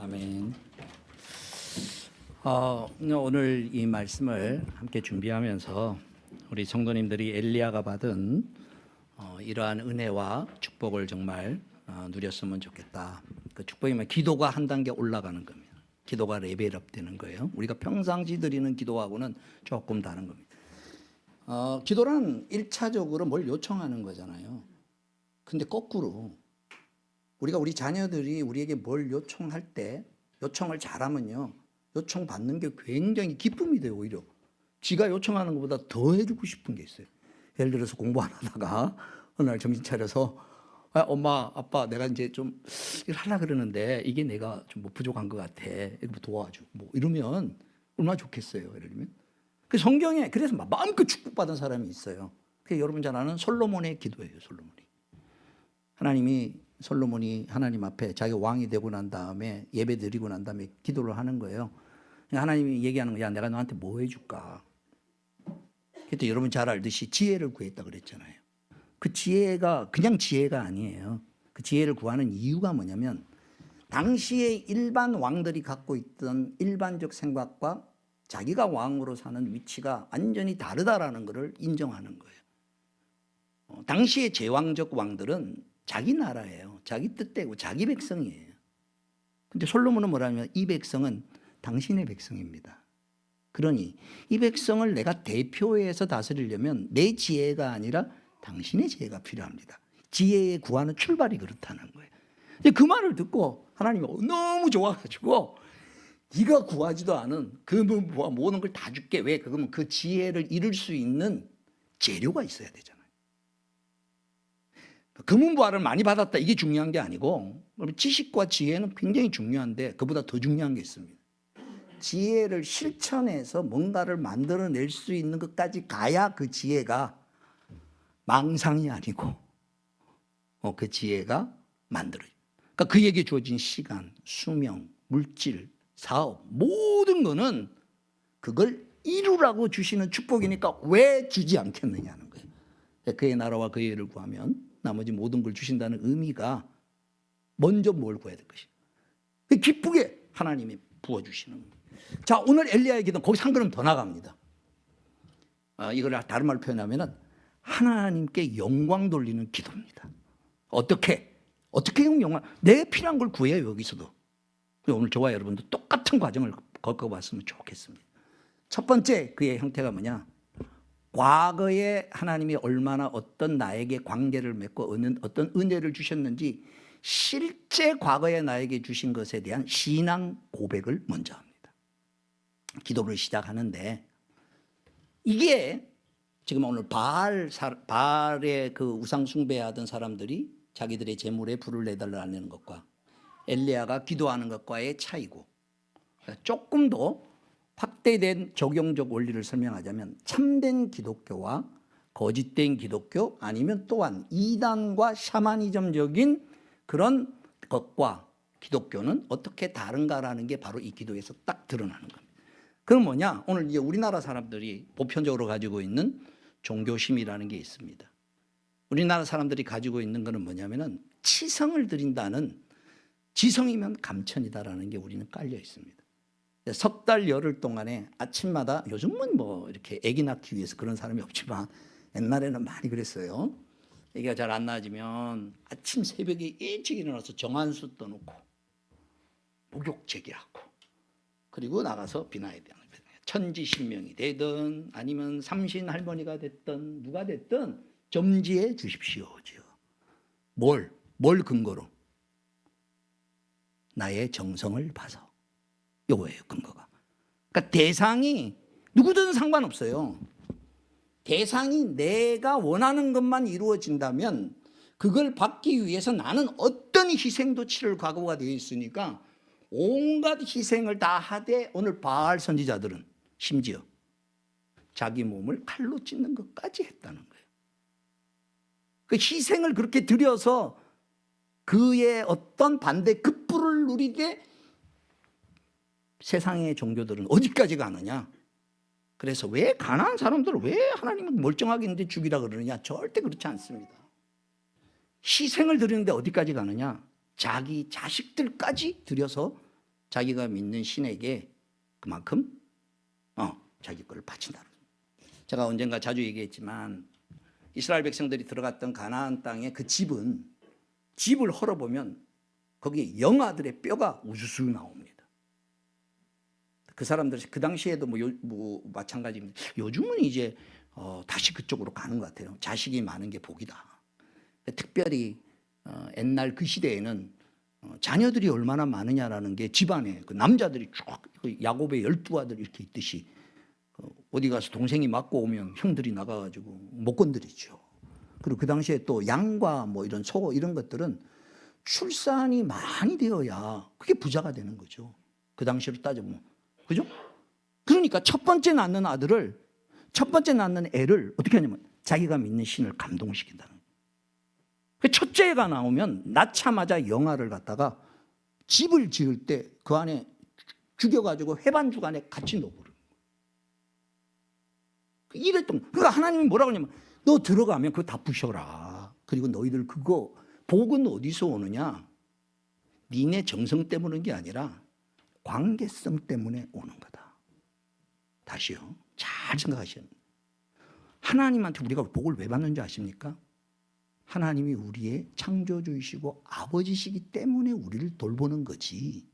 아멘. 오늘 이 말씀을 함께 준비하면서 우리 성도님들이 엘리야가 받은 이러한 은혜와 축복을 정말 누렸으면 좋겠다. 그 축복이면 기도가 한 단계 올라가는 겁니다. 기도가 레벨업 되는 거예요. 우리가 평상시 드리는 기도하고는 조금 다른 겁니다. 기도란 1차적으로 뭘 요청하는 거잖아요. 근데 거꾸로 우리가 우리 자녀들이 우리에게 뭘 요청할 때 요청을 잘하면요, 요청 받는 게 굉장히 기쁨이 돼요. 오히려 지가 요청하는 것보다 더 해주고 싶은 게 있어요. 예를 들어서 공부 안 하다가 어느 날 정신 차려서 엄마 아빠 내가 이제 좀 이걸 하려고 그러는데 이게 내가 좀 뭐 부족한 것 같아, 이거 도와줘 뭐 이러면 얼마나 좋겠어요. 예를 들면 그 성경에 그래서 마음껏 축복받은 사람이 있어요. 그게 여러분 잘 아는 솔로몬의 기도예요. 솔로몬이 하나님 앞에 자기가 왕이 되고 난 다음에 예배 드리고 난 다음에 기도를 하는 거예요. 하나님이 얘기하는 거야. 내가 너한테 뭐 해줄까? 그때 여러분 잘 알듯이 지혜를 구했다 그랬잖아요. 그 지혜가 그냥 지혜가 아니에요. 그 지혜를 구하는 이유가 뭐냐면 당시에 일반 왕들이 갖고 있던 일반적 생각과 자기가 왕으로 사는 위치가 완전히 다르다라는 것을 인정하는 거예요. 당시의 제왕적 왕들은 자기 나라예요. 자기 뜻대로 자기 백성이에요. 근데 솔로몬은 뭐라냐면 이 백성은 당신의 백성입니다. 그러니 이 백성을 내가 대표해서 다스리려면 내 지혜가 아니라 당신의 지혜가 필요합니다. 지혜에 구하는 출발이 그렇다는 거예요. 그 말을 듣고 하나님이 너무 좋아가지고 네가 구하지도 않은 그 모든 걸 다 줄게. 왜? 그러면 그 지혜를 이룰 수 있는 재료가 있어야 되잖아요. 금은부화를 많이 받았다 이게 중요한 게 아니고 지식과 지혜는 굉장히 중요한데 그보다 더 중요한 게 있습니다. 지혜를 실천해서 뭔가를 만들어낼 수 있는 것까지 가야 그 지혜가 망상이 아니고 그 지혜가 만들어요. 그러니까 그에게 주어진 시간, 수명, 물질, 사업 모든 거는 그걸 이루라고 주시는 축복이니까 왜 주지 않겠느냐는 거예요. 그의 나라와 그의 의를 구하면 나머지 모든 걸 주신다는 의미가 먼저 뭘 구해야 될 것이에요. 기쁘게 하나님이 부어주시는 거예요. 자, 오늘 엘리야의 기도는 거기서 한 걸음 더 나갑니다. 이걸 다른 말로 표현하면 하나님께 영광 돌리는 기도입니다. 어떻게 영광? 내게 필요한 걸 구해요. 여기서도. 오늘 저와 여러분도 똑같은 과정을 겪어봤으면 좋겠습니다. 첫 번째 그의 형태가 뭐냐? 과거에 하나님이 얼마나 어떤 나에게 관계를 맺고 어떤 은혜를 주셨는지 실제 과거에 나에게 주신 것에 대한 신앙 고백을 먼저 합니다. 기도를 시작하는데 이게 지금 오늘 바알의 그 우상 숭배하던 사람들이 자기들의 재물에 불을 내달라는 것과 엘리야가 기도하는 것과의 차이고, 조금 더 확대된 적용적 원리를 설명하자면 참된 기독교와 거짓된 기독교 아니면 또한 이단과 샤머니즘적인 그런 것과 기독교는 어떻게 다른가라는 게 바로 이 기도에서 딱 드러나는 겁니다. 그럼 뭐냐? 오늘 이제 우리나라 사람들이 보편적으로 가지고 있는 종교심이라는 게 있습니다. 우리나라 사람들이 가지고 있는 것은 뭐냐면은 치성을 드린다는, 지성이면 감천이다라는 게 우리는 깔려 있습니다. 석 달 열흘 동안에 아침마다, 요즘은 뭐 이렇게 아기 낳기 위해서 그런 사람이 없지만 옛날에는 많이 그랬어요. 아기가 잘 안 낳아지면 아침 새벽에 일찍 일어나서 정한수 떠놓고 목욕 제기하고 그리고 나가서 비나야 되는 거예요. 천지신명이 되든 아니면 삼신 할머니가 됐든 누가 됐든 점지해 주십시오지요. 뭘 근거로? 나의 정성을 봐서. 요거예요, 근거가. 그러니까 대상이 누구든 상관없어요. 대상이 내가 원하는 것만 이루어진다면 그걸 받기 위해서 나는 어떤 희생도 치를 각오가 되어 있으니까 온갖 희생을 다 하되 오늘 바알 선지자들은 심지어 자기 몸을 칼로 찢는 것까지 했다는 거예요. 그 희생을 그렇게 드려서 그의 어떤 반대 급부를 누리되 세상의 종교들은 어디까지 가느냐? 그래서 왜 가난한 사람들을 왜 하나님은 멀쩡하게 있는데 죽이라 그러느냐? 절대 그렇지 않습니다. 희생을 드리는데 어디까지 가느냐? 자기 자식들까지 들여서 자기가 믿는 신에게 그만큼 자기 거를 바친다. 제가 언젠가 자주 얘기했지만 이스라엘 백성들이 들어갔던 가나안 땅의 그 집을 헐어보면 거기에 영아들의 뼈가 우수수 나옵니다. 그 사람들 그 당시에도 뭐 마찬가지입니다. 요즘은 이제 다시 그쪽으로 가는 것 같아요. 자식이 많은 게 복이다. 특별히 옛날 그 시대에는 자녀들이 얼마나 많으냐라는 게 집안에 그 남자들이 쭉 야곱의 12아들 이렇게 있듯이 어디 가서 동생이 맞고 오면 형들이 나가가지고 못 건드리죠. 그리고 그 당시에 또 양과 뭐 이런 소 이런 것들은 출산이 많이 되어야 그게 부자가 되는 거죠. 그 당시로 따져보면. 그죠? 그러니까 첫 번째 낳는 애를 어떻게 하냐면 자기가 믿는 신을 감동시킨다는 거예요. 첫째가 나오면 낳자마자 영아를 갖다가 집을 지을 때 그 안에 죽여가지고 회반죽 안에 같이 넣어버려요. 그러니까 하나님이 뭐라고 하냐면 너 들어가면 그거 다 부셔라. 그리고 너희들 그거 복은 어디서 오느냐? 니네 정성 때문에 오는 게 아니라 관계성 때문에 오는 거다. 다시요. 잘 생각하셔야 돼요. 하나님한테 우리가 복을 왜 받는지 아십니까? 하나님이 우리의 창조주이시고 아버지시기 때문에 우리를 돌보는 거지.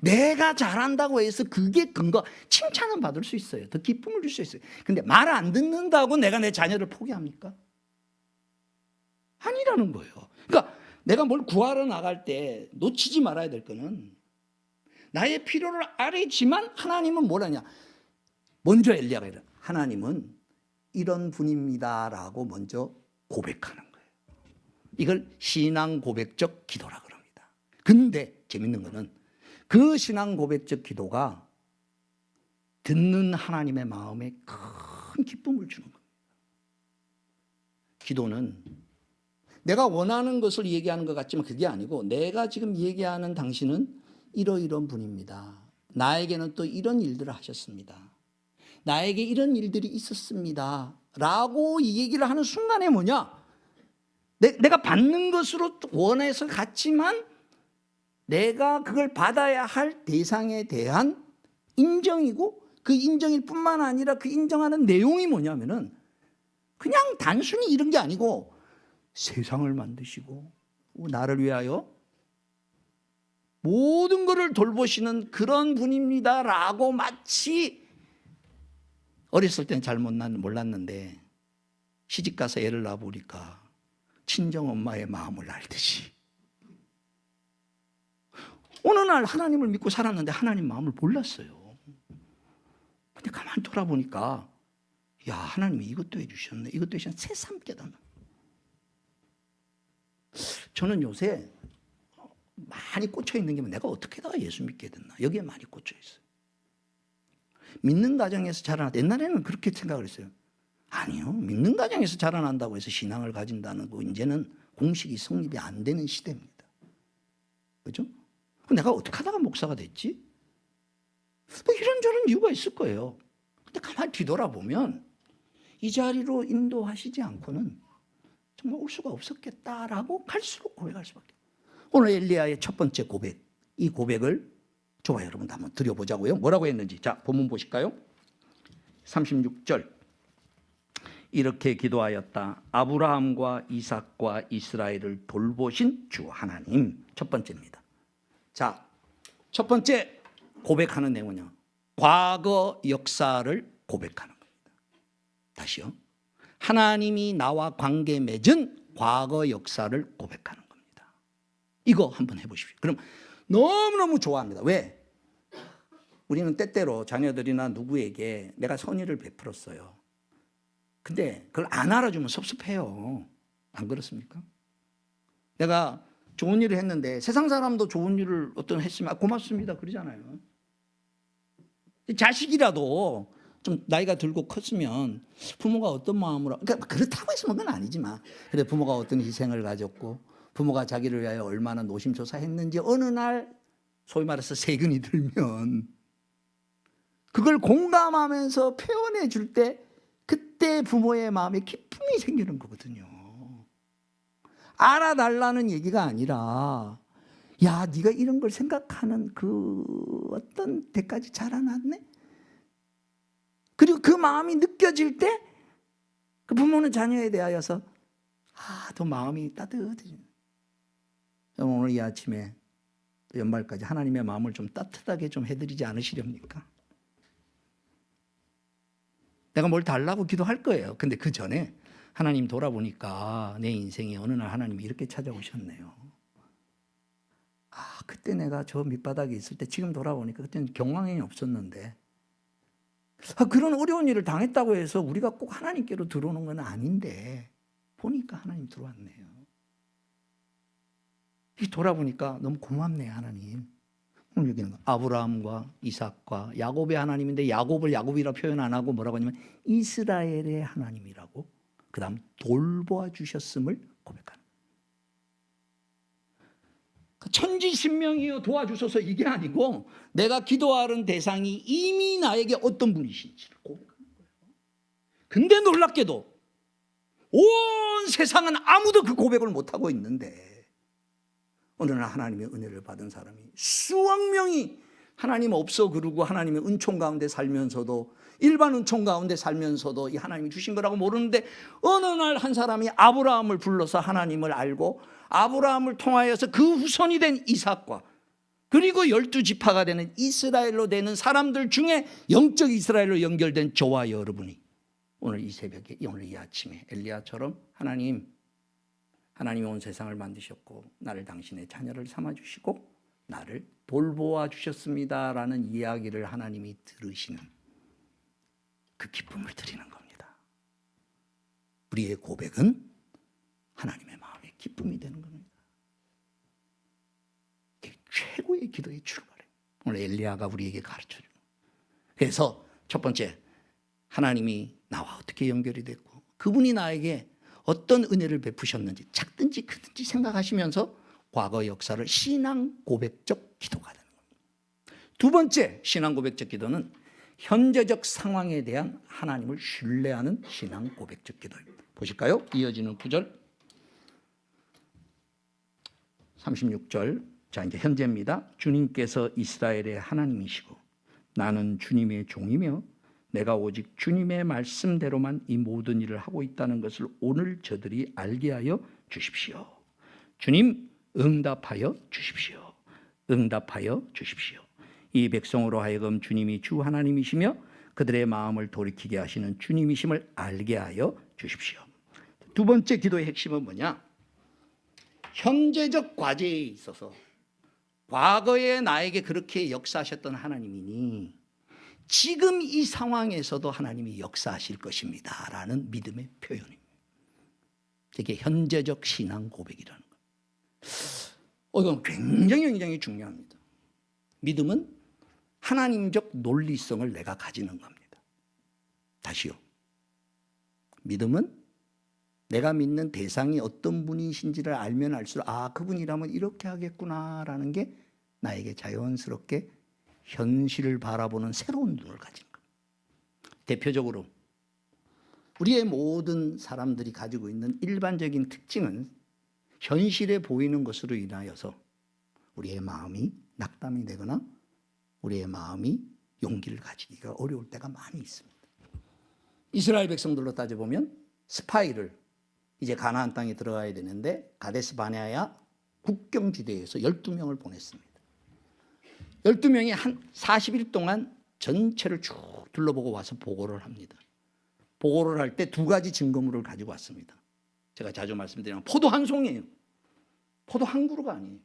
내가 잘한다고 해서 그게 근거, 칭찬은 받을 수 있어요. 더 기쁨을 줄 수 있어요. 근데 말 안 듣는다고 내가 내 자녀를 포기합니까? 아니라는 거예요. 그러니까 내가 뭘 구하러 나갈 때 놓치지 말아야 될 거는 나의 필요를 알지만 하나님은 뭘 하냐. 먼저 엘리야가 이래. 하나님은 이런 분입니다라고 먼저 고백하는 거예요. 이걸 신앙 고백적 기도라 그럽니다. 근데 재밌는 거는 그 신앙 고백적 기도가 듣는 하나님의 마음에 큰 기쁨을 주는 겁니다. 기도는 내가 원하는 것을 얘기하는 것 같지만 그게 아니고 내가 지금 얘기하는 당신은 이러이런 분입니다. 나에게는 또 이런 일들을 하셨습니다. 나에게 이런 일들이 있었습니다. 라고 이 얘기를 하는 순간에 뭐냐? 내가 받는 것으로 원해서 갔지만 내가 그걸 받아야 할 대상에 대한 인정이고 그 인정일 뿐만 아니라 그 인정하는 내용이 뭐냐면은 그냥 단순히 이런 게 아니고 세상을 만드시고 나를 위하여 모든 것을 돌보시는 그런 분입니다라고 마치 어렸을 때는 잘 몰랐는데 시집가서 애를 낳아보니까 친정엄마의 마음을 알듯이 어느 날 하나님을 믿고 살았는데 하나님 마음을 몰랐어요. 근데 가만히 돌아보니까 야, 하나님이 이것도 해주셨네, 이것도 해주셨네. 새삼 깨닫는. 저는 요새 많이 꽂혀 있는 게 내가 어떻게다가 예수 믿게 됐나, 여기에 많이 꽂혀 있어요. 믿는 가정에서 자라났다. 옛날에는 그렇게 생각을 했어요. 아니요, 믿는 가정에서 자라난다고 해서 신앙을 가진다는 거 이제는 공식이 성립이 안 되는 시대입니다. 그죠? 내가 어떻게 하다가 목사가 됐지? 뭐 이런저런 이유가 있을 거예요. 근데 가만히 뒤돌아보면 이 자리로 인도하시지 않고는 정말 올 수가 없었겠다라고 갈수록 고백할 수밖에. 오늘 엘리야의 첫 번째 고백, 이 고백을 좋아요, 여러분 한번 드려보자고요. 뭐라고 했는지. 자, 본문 보실까요? 36절. 이렇게 기도하였다. 아브라함과 이삭과 이스라엘을 돌보신 주 하나님. 첫 번째입니다. 자, 첫 번째 고백하는 내용은요, 과거 역사를 고백하는 겁니다. 다시요. 하나님이 나와 관계 맺은 과거 역사를 고백하는 겁니다. 이거 한번 해보십시오. 그럼 너무너무 좋아합니다. 왜? 우리는 때때로 자녀들이나 누구에게 내가 선의를 베풀었어요. 근데 그걸 안 알아주면 섭섭해요. 안 그렇습니까? 내가 좋은 일을 했는데 세상 사람도 좋은 일을 어떤 했으면 고맙습니다 그러잖아요. 자식이라도 좀 나이가 들고 컸으면 부모가 어떤 마음으로, 그러니까 그렇다고 해서 그건 아니지만 그래 부모가 어떤 희생을 가졌고 부모가 자기를 위하여 얼마나 노심초사했는지 어느 날 소위 말해서 세근이 들면 그걸 공감하면서 표현해 줄 때 그때 부모의 마음에 기쁨이 생기는 거거든요. 알아달라는 얘기가 아니라 야, 네가 이런 걸 생각하는 그 어떤 데까지 자라났네. 그리고 그 마음이 느껴질 때 그 부모는 자녀에 대하여서 더 마음이 따뜻해집니다. 오늘 이 아침에 연말까지 하나님의 마음을 좀 따뜻하게 좀 해드리지 않으시렵니까? 내가 뭘 달라고 기도할 거예요. 근데 그 전에 하나님 돌아보니까 내 인생에 어느 날 하나님이 이렇게 찾아오셨네요. 그때 내가 저 밑바닥에 있을 때 지금 돌아보니까 그때는 경황이 없었는데 그런 어려운 일을 당했다고 해서 우리가 꼭 하나님께로 들어오는 건 아닌데 보니까 하나님 들어왔네요. 돌아보니까 너무 고맙네요, 하나님. 오늘 여기는 아브라함과 이삭과 야곱의 하나님인데 야곱을 야곱이라 표현 안 하고 뭐라고 하냐면 이스라엘의 하나님이라고 그 다음 돌보아 주셨음을 고백하는. 천지신명이여 도와주소서 이게 아니고 내가 기도하는 대상이 이미 나에게 어떤 분이신지를 고백하는 거예요. 근데 놀랍게도 온 세상은 아무도 그 고백을 못하고 있는데 어느 날 하나님의 은혜를 받은 사람이 수억 명이 하나님 없어 그러고 하나님의 은총 가운데 살면서도 일반 은총 가운데 살면서도 이 하나님이 주신 거라고 모르는데 어느 날 한 사람이 아브라함을 불러서 하나님을 알고 아브라함을 통하여서 그 후손이 된 이삭과 그리고 12지파가 되는 이스라엘로 되는 사람들 중에 영적 이스라엘로 연결된 저와 여러분이 오늘 이 새벽에 오늘 이 아침에 엘리야처럼 하나님이 온 세상을 만드셨고 나를 당신의 자녀를 삼아주시고 나를 돌보아 주셨습니다라는 이야기를 하나님이 들으시는 그 기쁨을 드리는 겁니다. 우리의 고백은 하나님의 마음의 기쁨이 되는 겁니다. 이게 최고의 기도의 출발이에요. 오늘 엘리야가 우리에게 가르쳐주는. 그래서 첫 번째 하나님이 나와 어떻게 연결이 됐고 그분이 나에게 어떤 은혜를 베푸셨는지 작든지 크든지 생각하시면서 과거 역사를 신앙 고백적 기도가 되는 겁니다. 두 번째 신앙 고백적 기도는 현재적 상황에 대한 하나님을 신뢰하는 신앙 고백적 기도입니다. 보실까요? 이어지는 9절 36절 자 이제 현재입니다. 주님께서 이스라엘의 하나님이시고 나는 주님의 종이며 내가 오직 주님의 말씀대로만 이 모든 일을 하고 있다는 것을 오늘 저들이 알게 하여 주십시오. 주님 응답하여 주십시오. 응답하여 주십시오. 이 백성으로 하여금 주님이 주 하나님이시며 그들의 마음을 돌이키게 하시는 주님이심을 알게 하여 주십시오. 두 번째 기도의 핵심은 뭐냐? 현재적 과제에 있어서 과거에 나에게 그렇게 역사하셨던 하나님이니 지금 이 상황에서도 하나님이 역사하실 것입니다 라는 믿음의 표현입니다. 이게 현재적 신앙 고백이라는 거예요. 이건 굉장히 중요합니다. 믿음은 하나님적 논리성을 내가 가지는 겁니다. 다시요. 믿음은 내가 믿는 대상이 어떤 분이신지를 알면 알수록 그분이라면 이렇게 하겠구나라는 게 나에게 자연스럽게 현실을 바라보는 새로운 눈을 가진 겁니다. 대표적으로 우리의 모든 사람들이 가지고 있는 일반적인 특징은 현실에 보이는 것으로 인하여서 우리의 마음이 낙담이 되거나 우리의 마음이 용기를 가지기가 어려울 때가 많이 있습니다. 이스라엘 백성들로 따져보면 스파이를 이제 가나안 땅에 들어가야 되는데 가데스 바네아 국경지대에서 12명을 보냈습니다. 12명이 한 40일 동안 전체를 쭉 둘러보고 와서 보고를 합니다. 보고를 할 때 두 가지 증거물을 가지고 왔습니다. 제가 자주 말씀드리면 포도 한 송이에요. 포도 한 그루가 아니에요.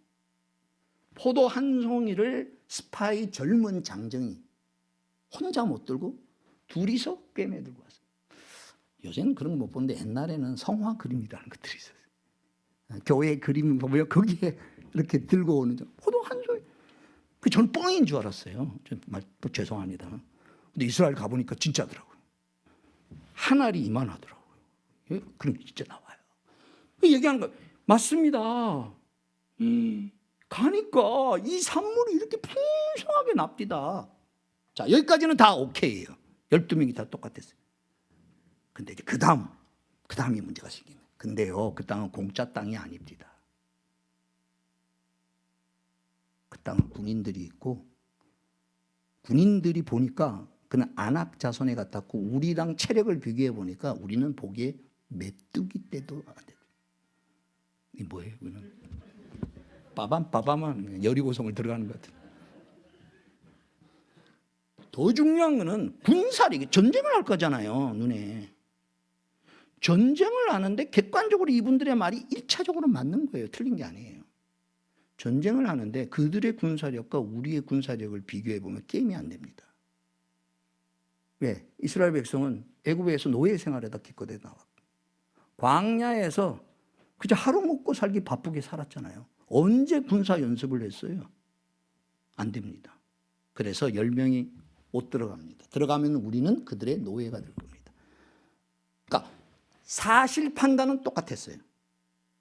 포도 한 송이를 스파이 젊은 장정이 혼자 못 들고 둘이서 꿰매 들고 왔어요. 요새는 그런 거 못 보는데 옛날에는 성화 그림이라는 것들이 있었어요. 교회 그림 보면 거기에 이렇게 들고 오는 포도 한 송이. 저는 뻥인 줄 알았어요. 죄송합니다. 근데 이스라엘 가보니까 진짜더라고요. 한 알이 이만하더라고요. 그럼 진짜 나와요. 얘기하는 거예요. 맞습니다. 가니까 이 산물이 이렇게 풍성하게 납디다. 자, 여기까지는 다 오케이예요. 12명이 다 똑같았어요. 근데 이제 그 다음이 문제가 생기네. 근데요, 그 땅은 공짜 땅이 아닙니다. 땅 군인들이 있고, 군인들이 보니까 그는 안악 자손에 같았고, 우리랑 체력을 비교해 보니까 우리는 보기에 메뚜기 떼도 안 돼. 이 뭐예요? 빠밤한 여리고성을 들어가는 것 같아요. 더 중요한 거는 군사력이, 전쟁을 할 거잖아요. 눈에 전쟁을 하는데 객관적으로 이분들의 말이 1차적으로 맞는 거예요. 틀린 게 아니에요. 전쟁을 하는데 그들의 군사력과 우리의 군사력을 비교해 보면 게임이 안 됩니다. 왜? 이스라엘 백성은 애굽에서 노예 생활에다 기껏해 나왔고, 광야에서 그저 하루 먹고 살기 바쁘게 살았잖아요. 언제 군사 연습을 했어요? 안 됩니다. 그래서 10명이 못 들어갑니다. 들어가면 우리는 그들의 노예가 될 겁니다. 그러니까 사실 판단은 똑같았어요.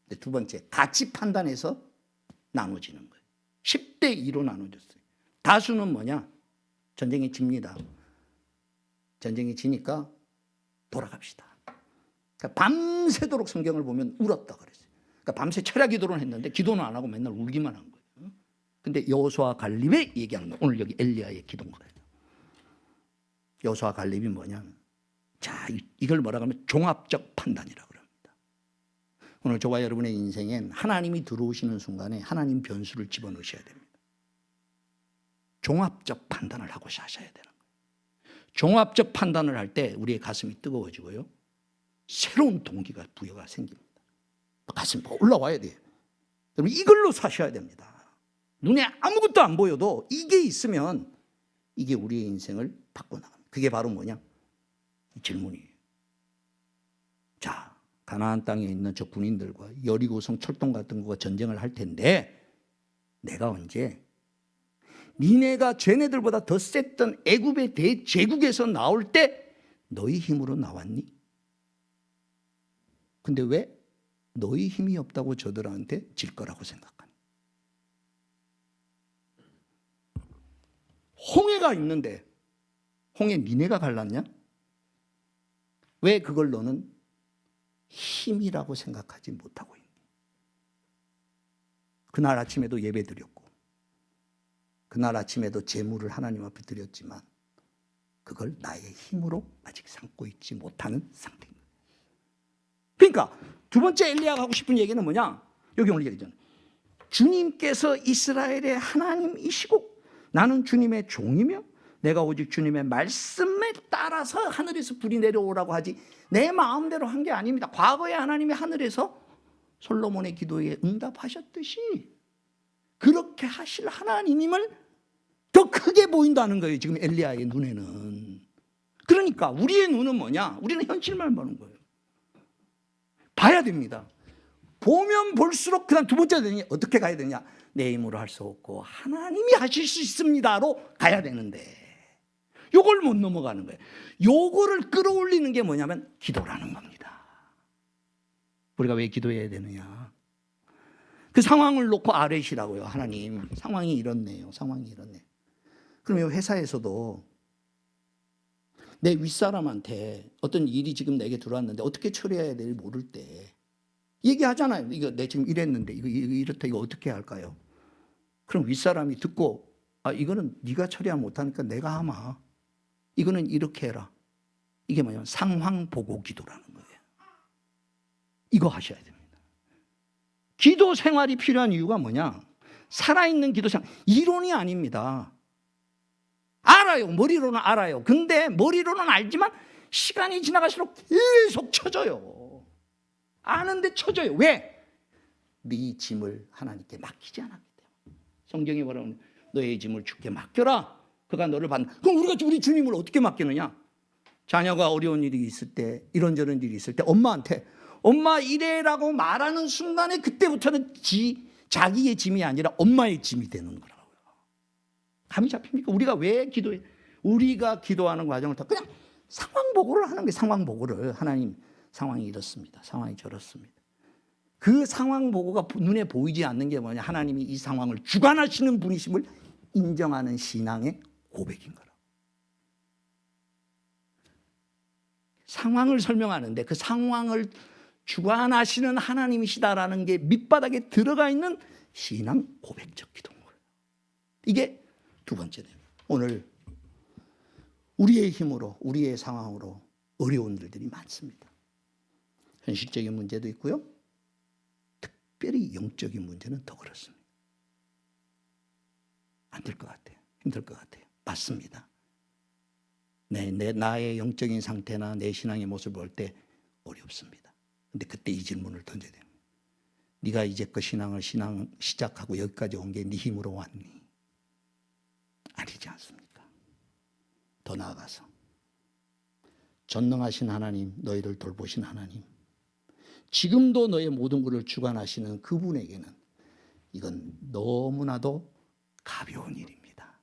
근데 두 번째, 가치 판단에서 나눠지는 거예요. 10대 2로 나눠졌어요. 다수는 뭐냐? 전쟁이 집니다. 전쟁이 지니까 돌아갑시다. 그러니까 밤새도록 성경을 보면 울었다 그랬어요. 그러니까 밤새 철야 기도를 했는데 기도는 안 하고 맨날 울기만 한 거예요. 근데 여호수아 갈렙의 얘기하는 거예요. 오늘 여기 엘리야의 기도인 거예요. 여호수아 갈렙이 뭐냐면, 자, 이걸 뭐라고 하면 종합적 판단이라고 합니다. 오늘 저와 여러분의 인생엔 하나님이 들어오시는 순간에 하나님 변수를 집어넣으셔야 됩니다. 종합적 판단을 하고 하셔야 되는 거예요. 종합적 판단을 할 때 우리의 가슴이 뜨거워지고요, 새로운 동기가 부여가 생깁니다. 가슴이 올라와야 돼요. 여러분, 이걸로 사셔야 됩니다. 눈에 아무것도 안 보여도 이게 있으면 이게 우리의 인생을 바꿔나갑니다. 그게 바로 뭐냐? 이 질문이에요. 자, 가나안 땅에 있는 저 군인들과 여리고성 철동 같은 거가 전쟁을 할 텐데, 내가 언제 니네가 쟤네들보다 더 셌던 애굽의 대제국에서 나올 때 너희 힘으로 나왔니? 근데 왜 너희 힘이 없다고 저들한테 질 거라고 생각하니? 홍해가 있는데 홍해 니네가 갈랐냐? 왜 그걸 너는 힘이라고 생각하지 못하고 있니? 그날 아침에도 예배 드렸고, 그날 아침에도 제물을 하나님 앞에 드렸지만 그걸 나의 힘으로 아직 삼고 있지 못하는 상태입니다. 그러니까 두 번째 엘리야가 하고 싶은 얘기는 뭐냐? 여기 오늘 얘기잖아요. 주님께서 이스라엘의 하나님이시고 나는 주님의 종이며 내가 오직 주님의 말씀에 따라서 하늘에서 불이 내려오라고 하지 내 마음대로 한 게 아닙니다. 과거에 하나님이 하늘에서 솔로몬의 기도에 응답하셨듯이 그렇게 하실 하나님임을 더 크게 보인다는 거예요. 지금 엘리야의 눈에는. 그러니까 우리의 눈은 뭐냐? 우리는 현실만 보는 거예요. 봐야 됩니다. 보면 볼수록 그다음 두 번째 되냐? 어떻게 가야 되냐? 내 힘으로 할 수 없고 하나님이 하실 수 있습니다로 가야 되는데 요걸 못 넘어가는 거예요. 요거를 끌어올리는 게 뭐냐면 기도라는 겁니다. 우리가 왜 기도해야 되느냐? 그 상황을 놓고 아뢰시라고요. 하나님, 상황이 이렇네요. 상황이 이렇네요. 그러면 회사에서도 내 윗사람한테 어떤 일이 지금 내게 들어왔는데 어떻게 처리해야 될지 모를 때 얘기하잖아요. 이거 내 지금 이랬는데 이거 이렇다, 이거 어떻게 할까요? 그럼 윗사람이 듣고, 아, 이거는 네가 처리하면 못하니까 내가 하마. 이거는 이렇게 해라. 이게 뭐냐면 상황 보고 기도라는 거예요. 이거 하셔야 됩니다. 기도 생활이 필요한 이유가 뭐냐? 살아있는 기도 생활. 이론이 아닙니다. 알아요. 머리로는 알아요. 근데 머리로는 알지만 시간이 지나갈수록 계속 쳐져요. 아는데 쳐져요. 왜? 네 짐을 하나님께 맡기지 않았기 때문에. 성경이 뭐라고 너의 짐을 주께 맡겨라. 그가 너를 받는. 그럼 우리가 우리 주님을 어떻게 맡기느냐? 자녀가 어려운 일이 있을 때, 이런저런 일이 있을 때 엄마한테 엄마 이래라고 말하는 순간에 그때부터는 자기의 짐이 아니라 엄마의 짐이 되는 거라고요. 감이 잡힙니까? 우리가 왜 기도해? 우리가 기도하는 과정을 다 그냥 상황 보고를 하는 게 상황 보고를. 하나님, 상황이 이렇습니다. 상황이 저렇습니다. 그 상황 보고가 눈에 보이지 않는 게 뭐냐? 하나님이 이 상황을 주관하시는 분이심을 인정하는 신앙의 고백인 거라고. 상황을 설명하는데 그 상황을 주관하시는 하나님이시다라는 게 밑바닥에 들어가 있는 신앙 고백적 기도인 거예요. 이게 두 번째 내용. 오늘 우리의 힘으로, 우리의 상황으로 어려운 일들이 많습니다. 현실적인 문제도 있고요. 특별히 영적인 문제는 더 그렇습니다. 안 될 것 같아요. 힘들 것 같아요. 맞습니다. 나의 영적인 상태나 내 신앙의 모습을 볼 때 어렵습니다. 근데 그때 이 질문을 던져야 됩니다. 네가 이제껏 신앙을 시작하고 여기까지 온 게 네 힘으로 왔니? 아니지 않습니까? 더 나아가서 전능하신 하나님, 너희를 돌보신 하나님, 지금도 너의 모든 것을 주관하시는 그분에게는 이건 너무나도 가벼운 일입니다.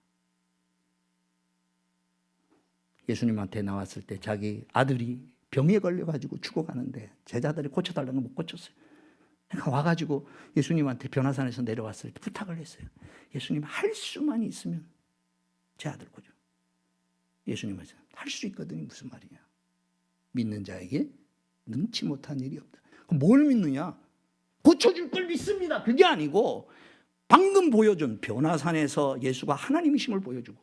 예수님한테 나왔을 때 자기 아들이 병에 걸려가지고 죽어가는데 제자들이 고쳐달라는 거 못 고쳤어요. 그러니까 와가지고 예수님한테 변화산에서 내려왔을 때 부탁을 했어요. 예수님, 할 수만 있으면 제 아들 고쳐. 예수님은 할 수 있거든요. 무슨 말이냐. 믿는 자에게 능치 못한 일이 없다. 그럼 뭘 믿느냐? 고쳐줄 걸 믿습니다. 그게 아니고 방금 보여준 변화산에서 예수가 하나님이심을 보여주고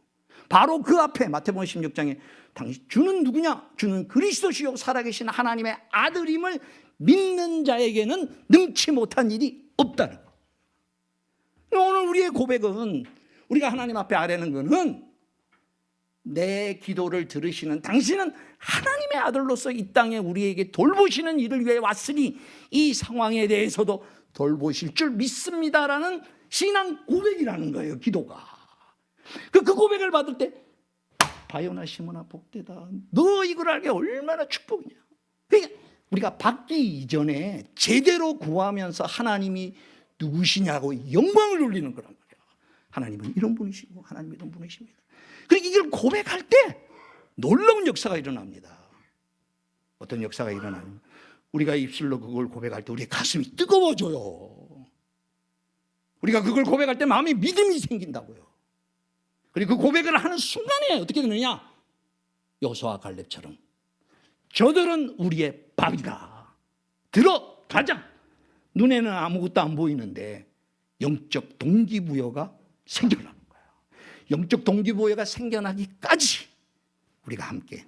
바로 그 앞에 마태복음 16장에 당신 주는 누구냐? 주는 그리스도시요 살아계신 하나님의 아들임을 믿는 자에게는 능치 못한 일이 없다는 거. 오늘 우리의 고백은 우리가 하나님 앞에 아뢰는 것은 내 기도를 들으시는 당신은 하나님의 아들로서 이 땅에 우리에게 돌보시는 일을 위해 왔으니 이 상황에 대해서도 돌보실 줄 믿습니다라는 신앙 고백이라는 거예요. 기도가. 그 고백을 받을 때 바요나 시몬아 복되다. 너 이걸 알게 얼마나 축복이냐. 그러니까 우리가 받기 이전에 제대로 구하면서 하나님이 누구시냐고 영광을 돌리는 거란 말이야. 하나님은 이런 분이시고 하나님은 이런 분이십니다. 그러니까 이걸 고백할 때 놀라운 역사가 일어납니다. 어떤 역사가 일어나면 우리가 입술로 그걸 고백할 때 우리의 가슴이 뜨거워져요. 우리가 그걸 고백할 때 마음에 믿음이 생긴다고요. 그리고 그 고백을 하는 순간에 어떻게 되느냐? 여호수아와 갈렙처럼 저들은 우리의 밥이다. 들어가자. 눈에는 아무것도 안 보이는데 영적 동기부여가 생겨나는 거예요. 영적 동기부여가 생겨나기까지 우리가 함께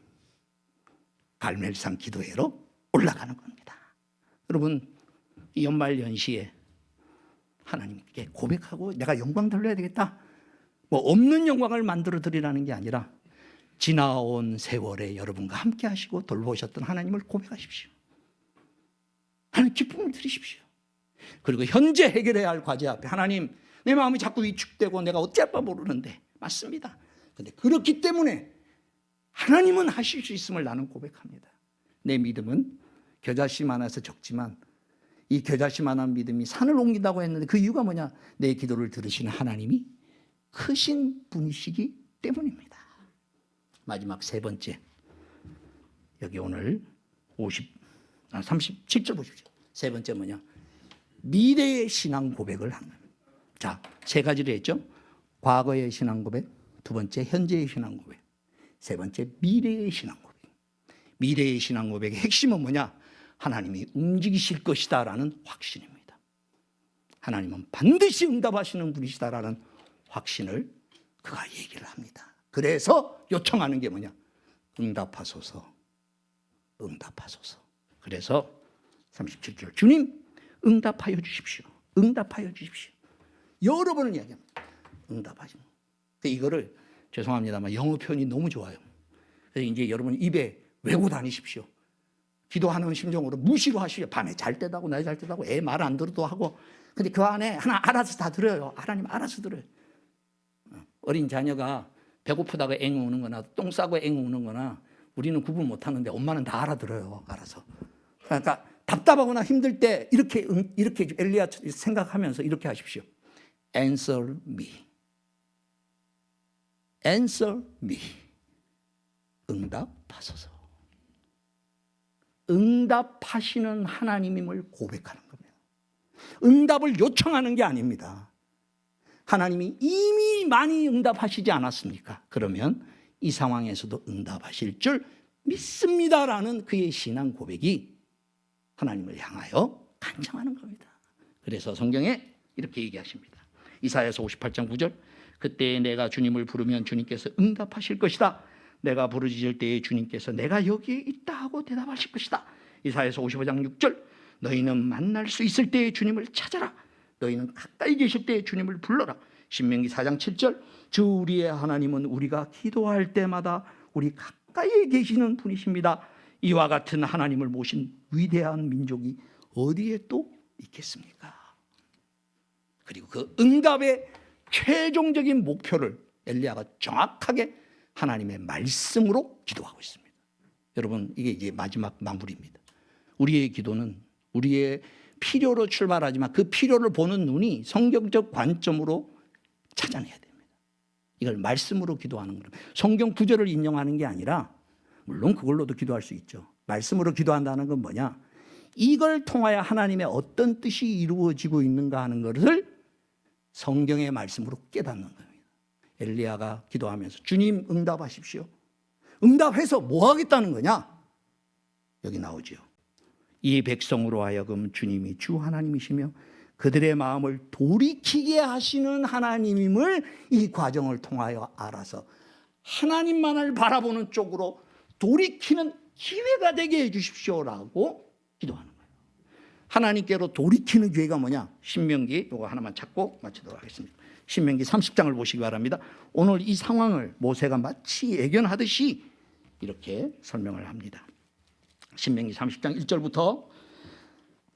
갈멜산 기도회로 올라가는 겁니다. 여러분, 이 연말 연시에 하나님께 고백하고 내가 영광 돌려야 되겠다. 뭐 없는 영광을 만들어 드리라는 게 아니라 지나온 세월에 여러분과 함께 하시고 돌보셨던 하나님을 고백하십시오. 하나님 기쁨을 드리십시오. 그리고 현재 해결해야 할 과제 앞에 하나님, 내 마음이 자꾸 위축되고 내가 어찌할 바 모르는데 맞습니다. 그런데 그렇기 때문에 하나님은 하실 수 있음을 나는 고백합니다. 내 믿음은 겨자씨 많아서 적지만 이 겨자씨 만한 믿음이 산을 옮긴다고 했는데 그 이유가 뭐냐? 내 기도를 들으시는 하나님이 크신 분이시기 때문입니다. 마지막 세 번째, 여기 오늘 37절 보십시오. 세 번째 뭐냐? 미래의 신앙 고백을 하는. 자, 세 가지를 했죠. 과거의 신앙 고백, 두 번째 현재의 신앙 고백, 세 번째 미래의 신앙 고백. 미래의 신앙 고백의 핵심은 뭐냐? 하나님이 움직이실 것이다라는 확신입니다. 하나님은 반드시 응답하시는 분이시다라는 확신을 그가 얘기를 합니다. 그래서 요청하는 게 뭐냐? 응답하소서, 응답하소서. 그래서 37절, 주님 응답하여 주십시오. 응답하여 주십시오. 여러 번을 이야기합니다. 응답하시는. 이거를 죄송합니다만 영어 표현이 너무 좋아요. 그래서 이제 여러분 입에 외고 다니십시오. 기도하는 심정으로 무시로 하시오. 밤에 잘 때도 하고 낮에 잘 때도 하고 애 말 안 들어도 하고. 근데 그 안에 하나 알아서 다 들어요. 하나님 알아서 들어요. 어린 자녀가 배고프다가 앵 우는 거나 똥 싸고 앵 우는 거나 우리는 구분 못 하는데 엄마는 다 알아들어요. 알아서. 그러니까 답답하거나 힘들 때 이렇게 엘리야 생각하면서 이렇게 하십시오. Answer me. Answer me. 응답하소서. 응답하시는 하나님임을 고백하는 겁니다. 응답을 요청하는 게 아닙니다. 하나님이 이미 많이 응답하시지 않았습니까? 그러면 이 상황에서도 응답하실 줄 믿습니다라는 그의 신앙 고백이 하나님을 향하여 간청하는 겁니다. 그래서 성경에 이렇게 얘기하십니다. 이사야서 58장 9절, 그때 내가 주님을 부르면 주님께서 응답하실 것이다. 내가 부르짖을 때에 주님께서 내가 여기에 있다 하고 대답하실 것이다. 이사야서 55장 6절 너희는 만날 수 있을 때에 주님을 찾아라. 너희는 가까이 계실 때에 주님을 불러라. 신명기 4장 7절 주 우리의 하나님은 우리가 기도할 때마다 우리 가까이에 계시는 분이십니다. 이와 같은 하나님을 모신 위대한 민족이 어디에 또 있겠습니까? 그리고 그 응답의 최종적인 목표를 엘리야가 정확하게 하나님의 말씀으로 기도하고 있습니다. 여러분, 이게 이제 마지막 마무리입니다. 우리의 기도는 우리의 필요로 출발하지만 그 필요를 보는 눈이 성경적 관점으로 찾아내야 됩니다. 이걸 말씀으로 기도하는 거예요. 성경 구절을 인용하는 게 아니라, 물론 그걸로도 기도할 수 있죠. 말씀으로 기도한다는 건 뭐냐? 이걸 통하여 하나님의 어떤 뜻이 이루어지고 있는가 하는 것을 성경의 말씀으로 깨닫는 겁니다. 엘리야가 기도하면서 주님 응답하십시오. 응답해서 뭐 하겠다는 거냐? 여기 나오죠. 이 백성으로 하여금 주님이 주 하나님이시며 그들의 마음을 돌이키게 하시는 하나님임을 이 과정을 통하여 알아서 하나님만을 바라보는 쪽으로 돌이키는 기회가 되게 해 주십시오라고 기도하는 거예요. 하나님께로 돌이키는 기회가 뭐냐? 신명기 이거 하나만 찾고 마치도록 하겠습니다. 신명기 30장을 보시기 바랍니다. 오늘 이 상황을 모세가 마치 예견하듯이 이렇게 설명을 합니다. 신명기 30장 1절부터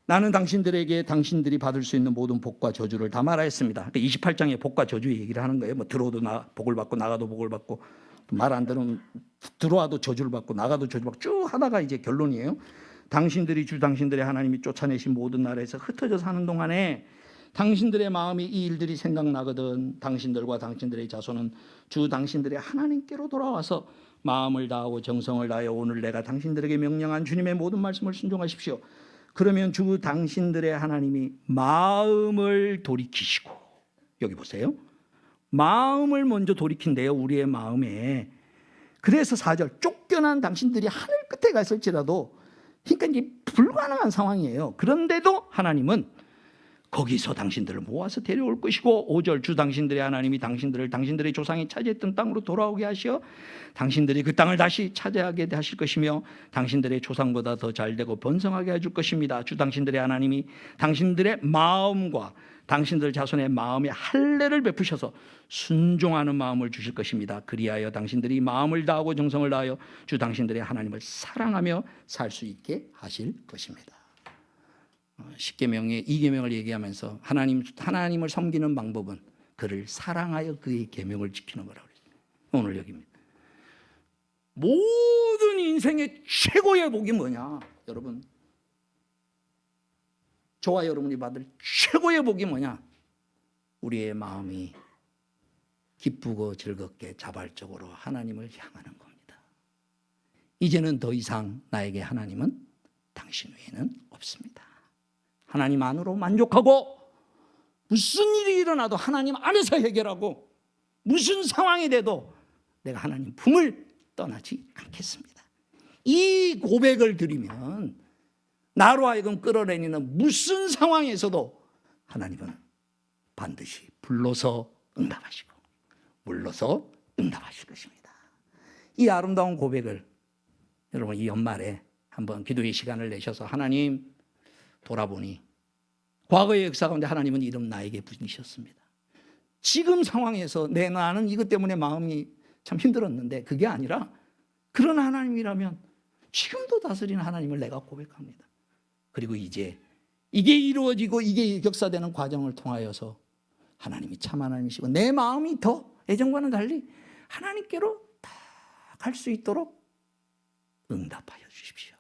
나는 당신들에게 당신들이 받을 수 있는 모든 복과 저주를 다 말하였습니다. 28장에 복과 저주 얘기를 하는 거예요. 뭐 들어도 복을 받고 나가도 복을 받고 말 안 들으면 들어와도 저주를 받고 나가도 저주를 받고 쭉 하다가 이제 결론이에요. 당신들이 주 당신들의 하나님이 쫓아내신 모든 나라에서 흩어져 사는 동안에 당신들의 마음이 이 일들이 생각나거든 당신들과 당신들의 자손은 주 당신들의 하나님께로 돌아와서 마음을 다하고 정성을 다하여 오늘 내가 당신들에게 명령한 주님의 모든 말씀을 순종하십시오. 그러면 주 당신들의 하나님이 마음을 돌이키시고, 여기 보세요. 마음을 먼저 돌이킨대요. 우리의 마음에. 그래서 4절 쫓겨난 당신들이 하늘 끝에 갔을지라도, 그러니까 이제 불가능한 상황이에요. 그런데도 하나님은 거기서 당신들을 모아서 데려올 것이고, 5절 주 당신들의 하나님이 당신들을 당신들의 조상이 차지했던 땅으로 돌아오게 하시어 당신들이 그 땅을 다시 차지하게 하실 것이며 당신들의 조상보다 더 잘되고 번성하게 해줄 것입니다. 주 당신들의 하나님이 당신들의 마음과 당신들 자손의 마음에 할례를 베푸셔서 순종하는 마음을 주실 것입니다. 그리하여 당신들이 마음을 다하고 정성을 다하여 주 당신들의 하나님을 사랑하며 살 수 있게 하실 것입니다. 10계명의 2계명을 얘기하면서 하나님을 섬기는 방법은 그를 사랑하여 그의 계명을 지키는 거라고 그랬어요. 오늘 여기입니다. 모든 인생의 최고의 복이 뭐냐? 여러분, 저와 여러분이 받을 최고의 복이 뭐냐? 우리의 마음이 기쁘고 즐겁게 자발적으로 하나님을 향하는 겁니다. 이제는 더 이상 나에게 하나님은 당신 외에는 없습니다. 하나님 안으로 만족하고 무슨 일이 일어나도 하나님 안에서 해결하고 무슨 상황이 돼도 내가 하나님 품을 떠나지 않겠습니다. 이 고백을 드리면 나로 하여금 끌어내리는 무슨 상황에서도 하나님은 반드시 불러서 응답하시고 물러서 응답하실 것입니다. 이 아름다운 고백을 여러분 이 연말에 한번 기도의 시간을 내셔서 하나님 돌아보니 과거의 역사 가운데 하나님은 이런 나에게 분이셨습니다. 지금 상황에서 나는 이것 때문에 마음이 참 힘들었는데 그게 아니라 그런 하나님이라면 지금도 다스리는 하나님을 내가 고백합니다. 그리고 이제 이게 이루어지고 이게 격사되는 과정을 통하여서 하나님이 참 하나님이시고 내 마음이 더 예전과는 달리 하나님께로 다 갈 수 있도록 응답하여 주십시오.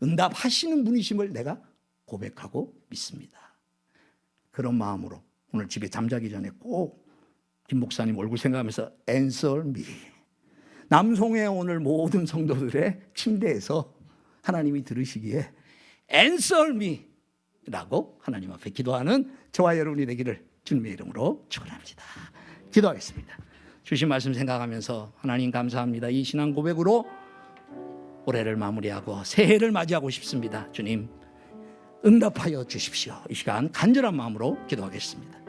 응답하시는 분이심을 내가 고백하고 믿습니다. 그런 마음으로 오늘 집에 잠자기 전에 꼭 김 목사님 얼굴 생각하면서 Answer me. 남송의 오늘 모든 성도들의 침대에서 하나님이 들으시기에 Answer me 라고 하나님 앞에 기도하는 저와 여러분이 되기를 주님의 이름으로 축원합니다. 기도하겠습니다. 주신 말씀 생각하면서 하나님 감사합니다. 이 신앙 고백으로 올해를 마무리하고 새해를 맞이하고 싶습니다. 주님 응답하여 주십시오. 이 시간 간절한 마음으로 기도하겠습니다.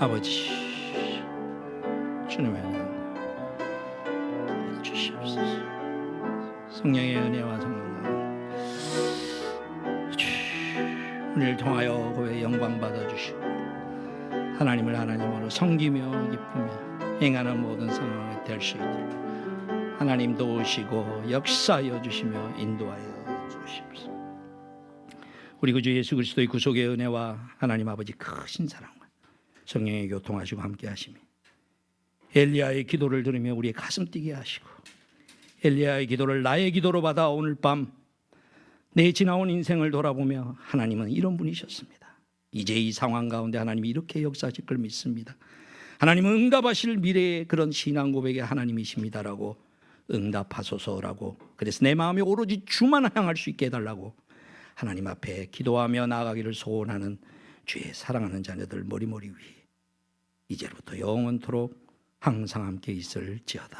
아버지 주님의 은혜 주시옵소서. 성령의 은혜와 성령 우리를 통하여 그의 영광 받아주시고 하나님을 하나님으로 섬기며 기쁘며 행하는 모든 상황이 될 수 있도록 하나님 도우시고 역사하여 주시며 인도하여 주시옵소서. 우리 구주 예수 그리스도의 구속의 은혜와 하나님 아버지 크신 사랑과 성령의 교통하시고 함께 하시며 엘리야의 기도를 들으며 우리의 가슴 뛰게 하시고 엘리야의 기도를 나의 기도로 받아 오늘 밤 내 지나온 인생을 돌아보며 하나님은 이런 분이셨습니다. 이제 이 상황 가운데 하나님이 이렇게 역사하실 걸 믿습니다. 하나님은 응답하실 미래의 그런 신앙 고백의 하나님이십니다라고 응답하소서라고, 그래서 내 마음이 오로지 주만 향할 수 있게 해달라고 하나님 앞에 기도하며 나아가기를 소원하는 주의 사랑하는 자녀들 머리머리 위에 이제부터 영원토록 항상 함께 있을지어다.